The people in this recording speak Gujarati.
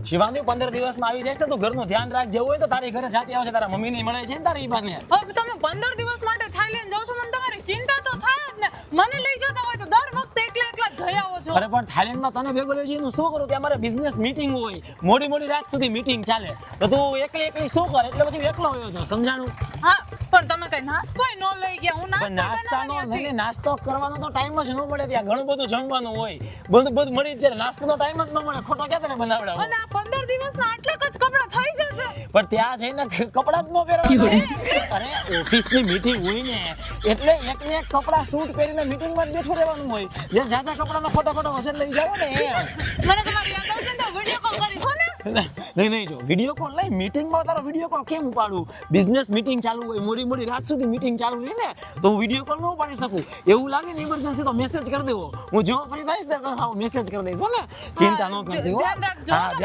શિવાંગી 15 દિવસમાં આવી જશે તો ઘરનું ધ્યાન રાખ. જવું હોય તો તારી ઘરે જાતી આવશે, તારા મમ્મીને મળે છે ને તારી બાને. હવે તમે 15 દિવસ માટે થાઈલેન્ડ જાવ છો, મને તમારી ચિંતા તો થાય જ ને. મને લઈ જતા હોય તો દર વખતે એકલા જઈ આવો છો. અરે પણ થાઈલેન્ડમાં તને ભેગો લઈ જઈને શું કરું? ત્યાં મારે બિઝનેસ મીટિંગ હોય, મોડી રાત સુધી મીટિંગ ચાલે, તો તું એકલી શું કર? એટલે પછી એકલો હોયો છો, સમજાણું? હા પણ તમે કઈ નાસ્તોય ન લઈ ગયા. હું પણ નાસ્તાનો નાસ્તો નહીં, નાસ્તો કરવાનો તો ટાઈમ જ ન મળે. ત્યાં ઘણું બધું જમવાનું હોય, બધું મળી જ જાય. નાસ્તાનો ટાઈમ જ ન મળે, ખોટો ક્યાં તને બનાવડાવો? અને આ 15 દિવસના આટલા જ કપડાં થઈ જશે. પણ ત્યાં જઈને કપડાં જ ન પહેરવાના. અરે ઓફિસની મીટિંગ હોય ને એટલે એકને એક કપડાં સૂટ પહેરીને મીટિંગમાં જ બેઠું રહેવાનું હોય. જે જાજા કપડાનો ખોટો વજન લઈ જાવ ને એમ. મને તમારી યાદ આવશે ને તો વિડિયો કોલ કરીશો ને. નહીં જો વિડિયો કોલ નહીં, મીટિંગમાં તારો વિડિયો કોલ કેમ ઉપાડું? બિઝનેસ મીટિંગ ચાલુ હોય, મોડી રાત સુધી મીટિંગ ચાલુ રહે ને, તો હું વિડિયો કોલ ન ઉપાડી શકું. એવું લાગે ને ઇમરજન્સી તો મેસેજ કરી દેવો. હું જેવો ફ્રી થઈશ ને તો મેસેજ કરી દઈશ. હો ને, ચિંતા ન કરતી હો. ધ્યાન રાખજો. હા.